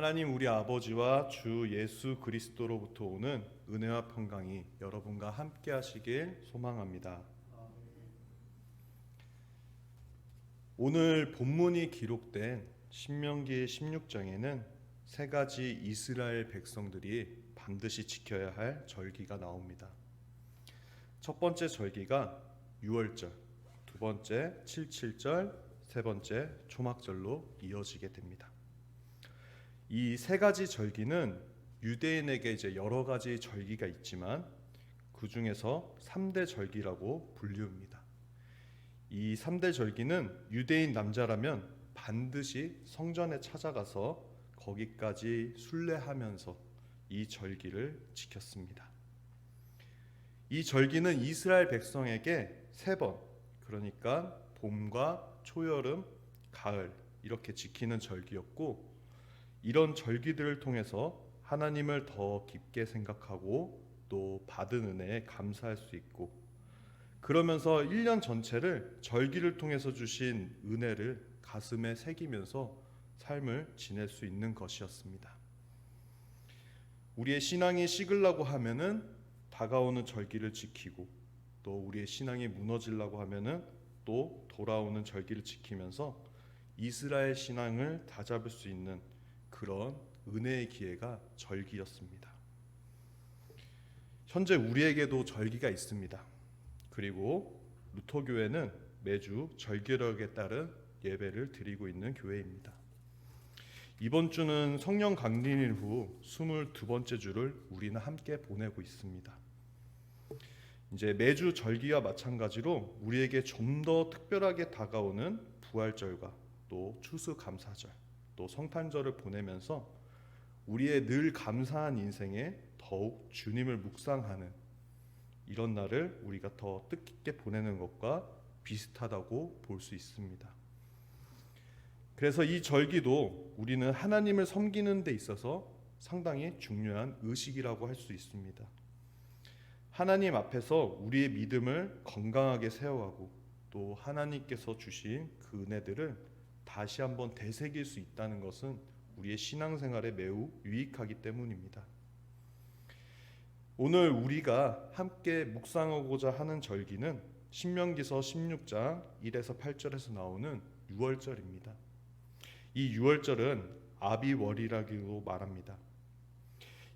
하나님 우리 아버지와 주 예수 그리스도로부터 오는 은혜와 평강이 여러분과 함께 하시길 소망합니다. 오늘 본문이 기록된 신명기 16장에는 세 가지 이스라엘 백성들이 반드시 지켜야 할 절기가 나옵니다. 첫 번째 절기가 유월절, 두 번째 칠칠절, 세 번째 초막절로 이어지게 됩니다. 이 세 가지 절기는 유대인에게 이제 여러 가지 절기가 있지만 그 중에서 3대 절기라고 불리웁니다. 이 3대 절기는 유대인 남자라면 반드시 성전에 찾아가서 거기까지 순례하면서 이 절기를 지켰습니다. 이 절기는 이스라엘 백성에게 3번, 그러니까 봄과 초여름, 가을 이렇게 지키는 절기였고, 이런 절기들을 통해서 하나님을 더 깊게 생각하고 또 받은 은혜에 감사할 수 있고, 그러면서 1년 전체를 절기를 통해서 주신 은혜를 가슴에 새기면서 삶을 지낼 수 있는 것이었습니다. 우리의 신앙이 식으려고 하면은 다가오는 절기를 지키고, 또 우리의 신앙이 무너지려고 하면은 또 돌아오는 절기를 지키면서 이스라엘 신앙을 다잡을 수 있는 그런 은혜의 기회가 절기였습니다. 현재 우리에게도 절기가 있습니다. 그리고 루터교회는 매주 절기력에 따른 예배를 드리고 있는 교회입니다. 이번 주는 성령 강림일 후 22번째 주를 우리는 함께 보내고 있습니다. 이제 매주 절기와 마찬가지로 우리에게 좀 더 특별하게 다가오는 부활절과 또 추수감사절, 또 성탄절을 보내면서 우리의 늘 감사한 인생에 더욱 주님을 묵상하는 이런 날을 우리가 더 뜻깊게 보내는 것과 비슷하다고 볼 수 있습니다. 그래서 이 절기도 우리는 하나님을 섬기는 데 있어서 상당히 중요한 의식이라고 할 수 있습니다. 하나님 앞에서 우리의 믿음을 건강하게 세워가고 또 하나님께서 주신 그 은혜들을 다시 한번 되새길 수 있다는 것은 우리의 신앙생활에 매우 유익하기 때문입니다. 오늘 우리가 함께 묵상하고자 하는 절기는 신명기서 16장 1에서 8절에서 나오는 유월절입니다. 이 유월절은 아비월이라고 말합니다.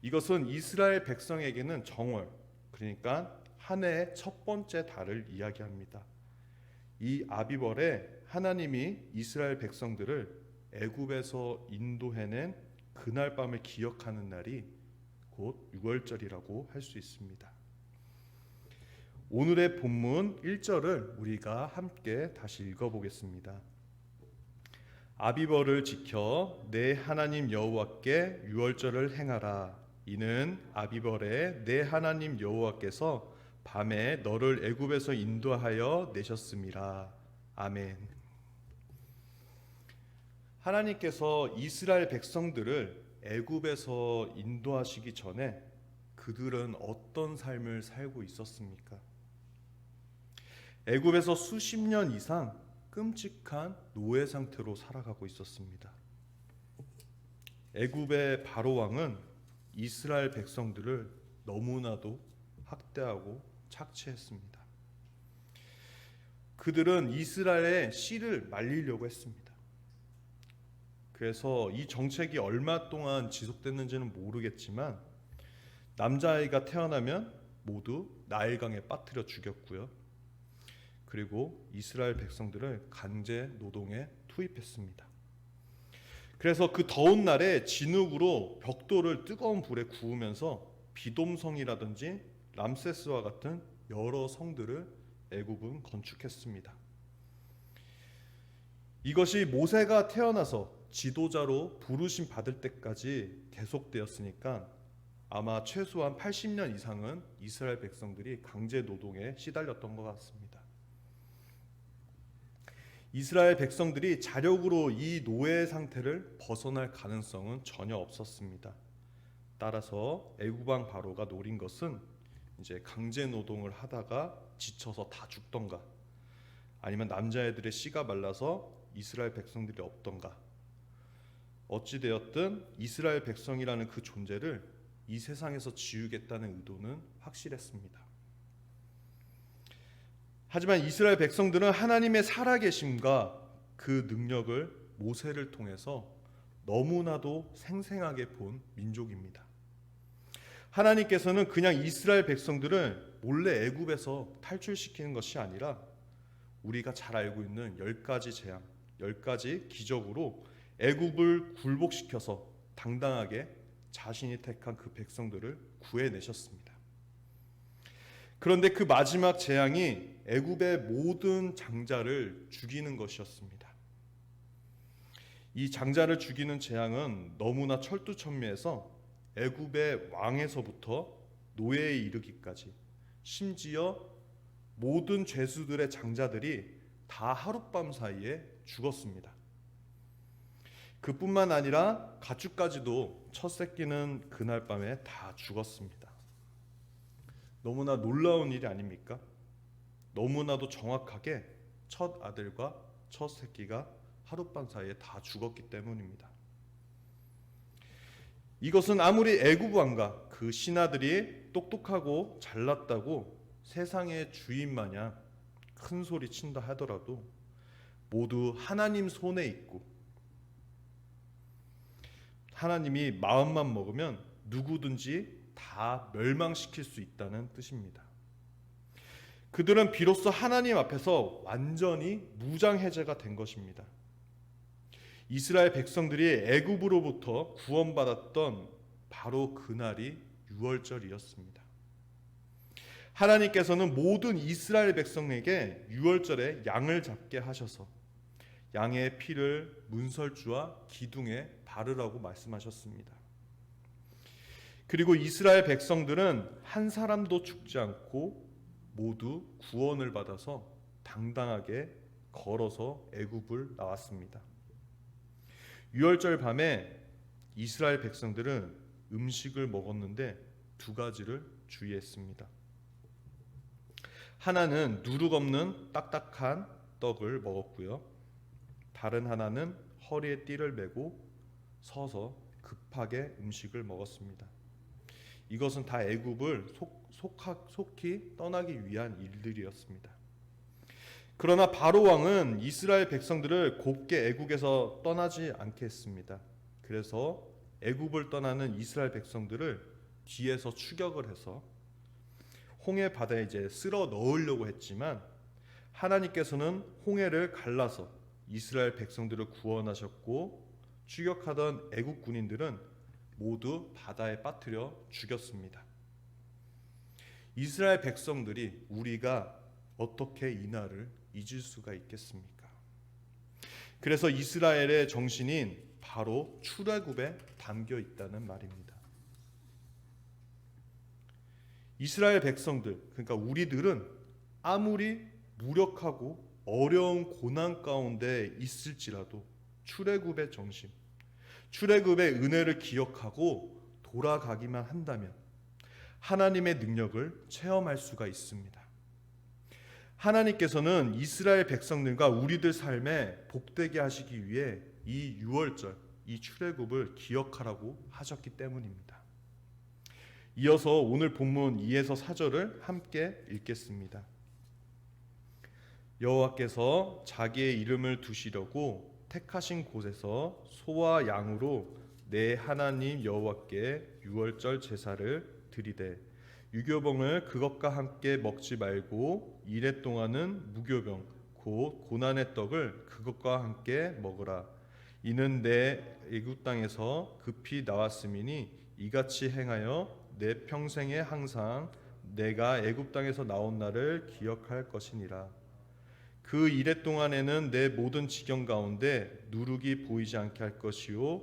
이것은 이스라엘 백성에게는 정월, 그러니까 한 해의 첫 번째 달을 이야기합니다. 이 아비월에 하나님이 이스라엘 백성들을 애굽에서 인도해낸 그날 밤을 기억하는 날이 곧 유월절이라고 할 수 있습니다. 오늘의 본문 1절을 우리가 함께 다시 읽어보겠습니다. 아비월을 지켜 내 하나님 여호와께 유월절을 행하라. 이는 아비월에 내 하나님 여호와께서 밤에 너를 애굽에서 인도하여 내셨음이라. 아멘. 하나님께서 이스라엘 백성들을 애굽에서 인도하시기 전에 그들은 어떤 삶을 살고 있었습니까? 애굽에서 수십 년 이상 끔찍한 노예 상태로 살아가고 있었습니다. 애굽의 바로 왕은 이스라엘 백성들을 너무나도 학대하고 착취했습니다. 그들은 이스라엘의 씨를 말리려고 했습니다. 그래서 이 정책이 얼마 동안 지속됐는지는 모르겠지만 남자아이가 태어나면 모두 나일강에 빠뜨려 죽였고요. 그리고 이스라엘 백성들을 강제 노동에 투입했습니다. 그래서 그 더운 날에 진흙으로 벽돌을 뜨거운 불에 구우면서 비돔성이라든지 람세스와 같은 여러 성들을 애굽은 건축했습니다. 이것이 모세가 태어나서 지도자로 부르심 받을 때까지 계속되었으니까 아마 최소한 80년 이상은 이스라엘 백성들이 강제 노동에 시달렸던 것 같습니다. 이스라엘 백성들이 자력으로 이 노예 상태를 벗어날 가능성은 전혀 없었습니다. 따라서 애굽 왕 바로가 노린 것은 이제 강제 노동을 하다가 지쳐서 다 죽던가, 아니면 남자애들의 씨가 말라서 이스라엘 백성들이 없던가, 어찌되었든 이스라엘 백성이라는 그 존재를 이 세상에서 지우겠다는 의도는 확실했습니다. 하지만 이스라엘 백성들은 하나님의 살아계심과 그 능력을 모세를 통해서 너무나도 생생하게 본 민족입니다. 하나님께서는 그냥 이스라엘 백성들을 몰래 애굽에서 탈출시키는 것이 아니라 우리가 잘 알고 있는 10가지 재앙, 10가지 기적으로 애굽을 굴복시켜서 당당하게 자신이 택한 그 백성들을 구해내셨습니다. 그런데 그 마지막 재앙이 애굽의 모든 장자를 죽이는 것이었습니다. 이 장자를 죽이는 재앙은 너무나 철두철미해서 애굽의 왕에서부터 노예에 이르기까지, 심지어 모든 죄수들의 장자들이 다 하룻밤 사이에 죽었습니다. 그뿐만 아니라 가축까지도 첫 새끼는 그날 밤에 다 죽었습니다. 너무나 놀라운 일이 아닙니까? 너무나도 정확하게 첫 아들과 첫 새끼가 하룻밤 사이에 다 죽었기 때문입니다. 이것은 아무리 애굽 왕과 그 신하들이 똑똑하고 잘났다고 세상의 주인 마냥 큰 소리 친다 하더라도 모두 하나님 손에 있고 하나님이 마음만 먹으면 누구든지 다 멸망시킬 수 있다는 뜻입니다. 그들은 비로소 하나님 앞에서 완전히 무장해제가 된 것입니다. 이스라엘 백성들이 애굽으로부터 구원받았던 바로 그날이 유월절이었습니다. 하나님께서는 모든 이스라엘 백성에게 유월절에 양을 잡게 하셔서 양의 피를 문설주와 기둥에 바르라고 말씀하셨습니다. 그리고 이스라엘 백성들은 한 사람도 죽지 않고 모두 구원을 받아서 당당하게 걸어서 애굽을 나왔습니다. 유월절 밤에 이스라엘 백성들은 음식을 먹었는데 두 가지를 주의했습니다. 하나는 누룩 없는 딱딱한 떡을 먹었고요. 다른 하나는 허리에 띠를 메고 서서 급하게 음식을 먹었습니다. 이것은 다 애굽을 속히 떠나기 위한 일들이었습니다. 그러나 바로 왕은 이스라엘 백성들을 곱게 애굽에서 떠나지 않게 했습니다. 그래서 애굽을 떠나는 이스라엘 백성들을 뒤에서 추격을 해서 홍해 바다에 이제 쓸어 넣으려고 했지만 하나님께서는 홍해를 갈라서 이스라엘 백성들을 구원하셨고 추격하던 애국 군인들은 모두 바다에 빠뜨려 죽였습니다. 이스라엘 백성들이 우리가 어떻게 이 날을 잊을 수가 있겠습니까? 그래서 이스라엘의 정신인 바로 출애굽에 담겨 있다는 말입니다. 이스라엘 백성들, 그러니까 우리들은 아무리 무력하고 어려운 고난 가운데 있을지라도 출애굽의 정신, 출애굽의 은혜를 기억하고 돌아가기만 한다면 하나님의 능력을 체험할 수가 있습니다. 하나님께서는 이스라엘 백성들과 우리들 삶에 복되게 하시기 위해 이 유월절, 이 출애굽을 기억하라고 하셨기 때문입니다. 이어서 오늘 본문 2에서 4절을 함께 읽겠습니다. 여호와께서 자기의 이름을 두시려고 택하신 곳에서 소와 양으로 내 하나님 여호와께 유월절 제사를 드리되 유교병을 그것과 함께 먹지 말고 이래 동안은 무교병 곧 고난의 떡을 그것과 함께 먹으라. 이는 내 애굽 땅에서 급히 나왔음이니 이같이 행하여 내 평생에 항상 내가 애굽 땅에서 나온 날을 기억할 것이니라. 그 이래 동안에는 내 모든 지경 가운데 누룩이 보이지 않게 할 것이요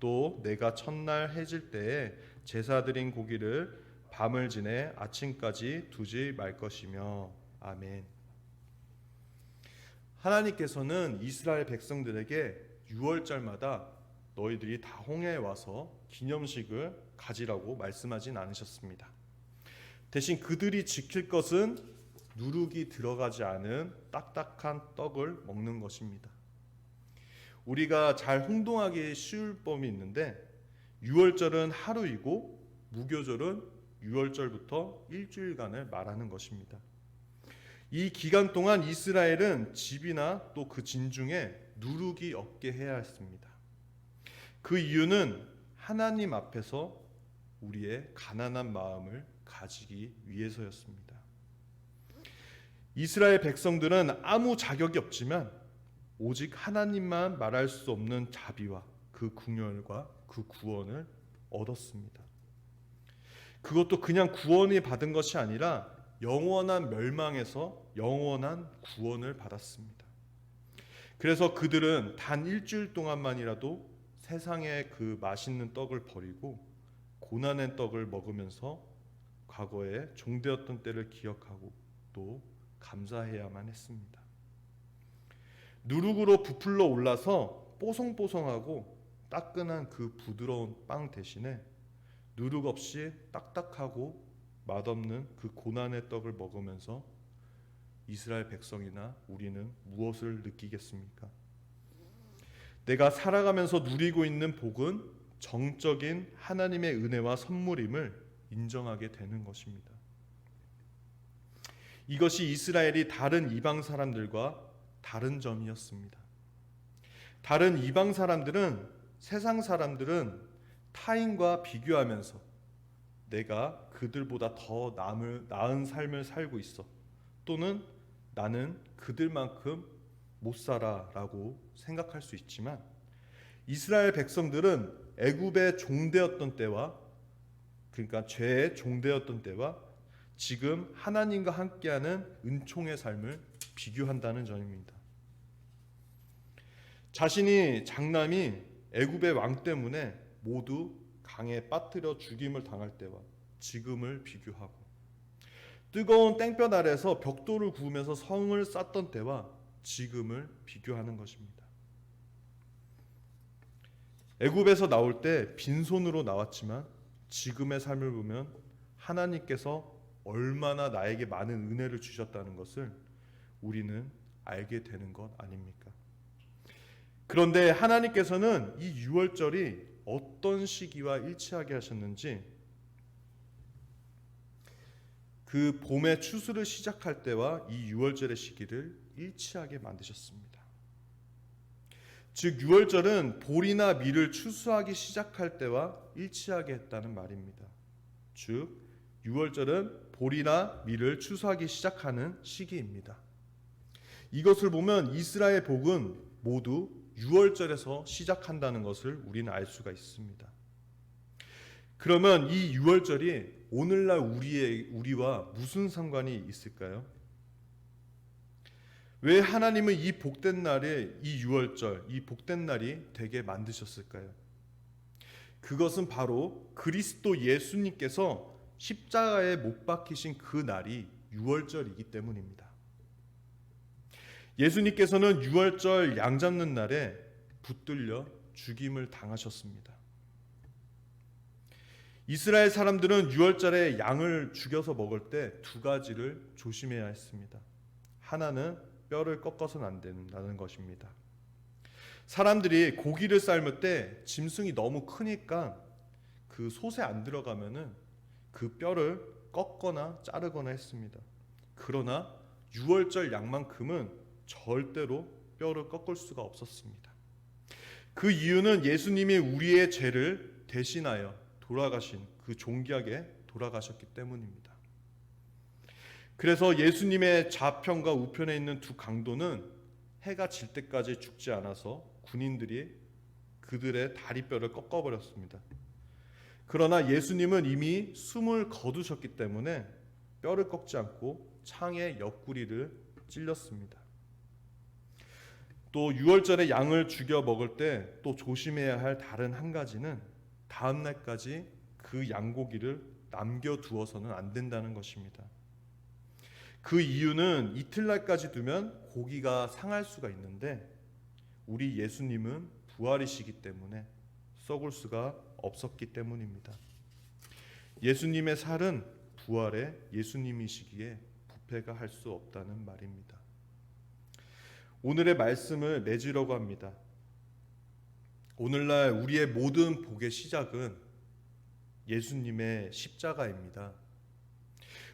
또 내가 첫날 해질 때에 제사 드린 고기를 밤을 지내 아침까지 두지 말 것이며. 아멘. 하나님께서는 이스라엘 백성들에게 유월절마다 너희들이 다 홍해에 와서 기념식을 가지라고 말씀하진 않으셨습니다. 대신 그들이 지킬 것은 누룩이 들어가지 않은 딱딱한 떡을 먹는 것입니다. 우리가 잘 혼동하기 쉬울 범위 있는데 유월절은 하루이고 무교절은 유월절부터 일주일간을 말하는 것입니다. 이 기간 동안 이스라엘은 집이나 또 그 진중에 누룩이 없게 해야 했습니다. 그 이유는 하나님 앞에서 우리의 가난한 마음을 가지기 위해서였습니다. 이스라엘 백성들은 아무 자격이 없지만 오직 하나님만 말할 수 없는 자비와 그 궁열과 그 구원을 얻었습니다. 그것도 그냥 구원이 받은 것이 아니라 영원한 멸망에서 영원한 구원을 받았습니다. 그래서 그들은 단 일주일 동안만이라도 세상의 그 맛있는 떡을 버리고 고난의 떡을 먹으면서 과거에 종되었던 때를 기억하고 또 감사해야만 했습니다. 누룩으로 부풀러 올라서 뽀송뽀송하고 따끈한 그 부드러운 빵 대신에 누룩 없이 딱딱하고 맛없는 그 고난의 떡을 먹으면서 이스라엘 백성이나 우리는 무엇을 느끼겠습니까? 내가 살아가면서 누리고 있는 복은 정적인 하나님의 은혜와 선물임을 인정하게 되는 것입니다. 이것이 이스라엘이 다른 이방 사람들과 다른 점이었습니다. 다른 이방 사람들은, 세상 사람들은 타인과 비교하면서 내가 그들보다 더 나은 삶을 살고 있어, 또는 나는 그들만큼 못 살아라고 생각할 수 있지만 이스라엘 백성들은 애굽의 종되었던 때와, 그러니까 죄의 종되었던 때와 지금 하나님과 함께하는 은총의 삶을 비교한다는 점입니다. 자신이 장남이 애굽의 왕 때문에 모두 강에 빠뜨려 죽임을 당할 때와 지금을 비교하고, 뜨거운 땡볕 아래서 벽돌을 구우면서 성을 쌓던 때와 지금을 비교하는 것입니다. 애굽에서 나올 때 빈손으로 나왔지만 지금의 삶을 보면 하나님께서 얼마나 나에게 많은 은혜를 주셨다는 것을 우리는 알게 되는 것 아닙니까? 그런데 하나님께서는 이 유월절이 어떤 시기와 일치하게 하셨는지, 그 봄의 추수를 시작할 때와 이 유월절의 시기를 일치하게 만드셨습니다. 즉 유월절은 보리나 밀을 추수하기 시작할 때와 일치하게 했다는 말입니다. 즉 유월절은 보리나 밀을 추수하기 시작하는 시기입니다. 이것을 보면 이스라엘 복은 모두 유월절에서 시작한다는 것을 우리는 알 수가 있습니다. 그러면 이 유월절이 오늘날 우리와 무슨 상관이 있을까요? 왜 하나님은 이 복된 날에, 이 유월절, 이 복된 날이 되게 만드셨을까요? 그것은 바로 그리스도 예수님께서 십자가에 못 박히신 그 날이 유월절이기 때문입니다. 예수님께서는 유월절 양 잡는 날에 붙들려 죽임을 당하셨습니다. 이스라엘 사람들은 유월절에 양을 죽여서 먹을 때 두 가지를 조심해야 했습니다. 하나는 뼈를 꺾어서는 안 된다는 것입니다. 사람들이 고기를 삶을 때 짐승이 너무 크니까 그 솥에 안 들어가면은 그 뼈를 꺾거나 자르거나 했습니다. 그러나 유월절 양만큼은 절대로 뼈를 꺾을 수가 없었습니다. 그 이유는 예수님이 우리의 죄를 대신하여 돌아가신, 그 존귀하게 돌아가셨기 때문입니다. 그래서 예수님의 좌편과 우편에 있는 두 강도는 해가 질 때까지 죽지 않아서 군인들이 그들의 다리뼈를 꺾어버렸습니다. 그러나 예수님은 이미 숨을 거두셨기 때문에 뼈를 꺾지 않고 창의 옆구리를 찔렸습니다. 또 유월절에 양을 죽여 먹을 때 또 조심해야 할 다른 한 가지는 다음 날까지 그 양고기를 남겨두어서는 안 된다는 것입니다. 그 이유는 이틀날까지 두면 고기가 상할 수가 있는데 우리 예수님은 부활이시기 때문에 썩을 수가 없었기 때문입니다. 예수님의 살은 부활의 예수님이시기에 부패가 할 수 없다는 말입니다. 오늘의 말씀을 맺으려고 합니다. 오늘날 우리의 모든 복의 시작은 예수님의 십자가입니다.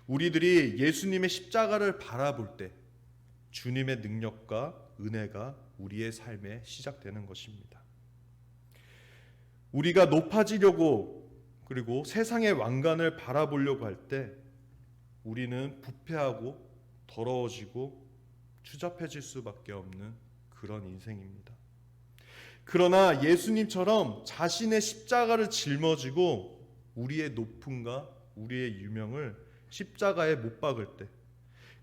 우리들이 예수님의 십자가를 바라볼 때 주님의 능력과 은혜가 우리의 삶에 시작되는 것입니다. 우리가 높아지려고 그리고 세상의 왕관을 바라보려고 할 때 우리는 부패하고 더러워지고 추잡해질 수밖에 없는 그런 인생입니다. 그러나 예수님처럼 자신의 십자가를 짊어지고 우리의 높음과 우리의 유명을 십자가에 못 박을 때,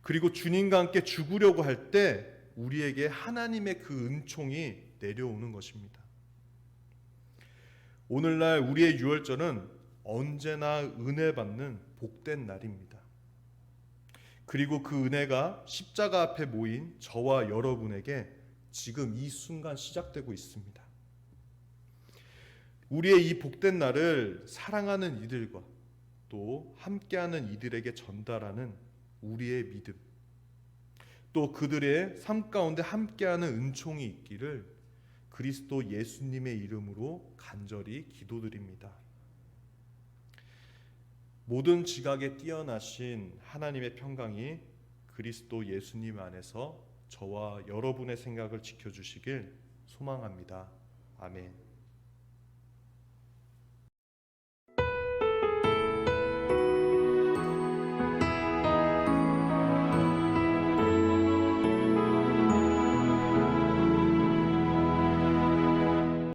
그리고 주님과 함께 죽으려고 할 때 우리에게 하나님의 그 은총이 내려오는 것입니다. 오늘날 우리의 유월절은 언제나 은혜 받는 복된 날입니다. 그리고 그 은혜가 십자가 앞에 모인 저와 여러분에게 지금 이 순간 시작되고 있습니다. 우리의 이 복된 날을 사랑하는 이들과 또 함께하는 이들에게 전달하는 우리의 믿음, 또 그들의 삶 가운데 함께하는 은총이 있기를 그리스도 예수님의 이름으로 간절히 기도드립니다. 모든 지각에 뛰어나신 하나님의 평강이 그리스도 예수님 안에서 저와 여러분의 생각을 지켜주시길 소망합니다. 아멘.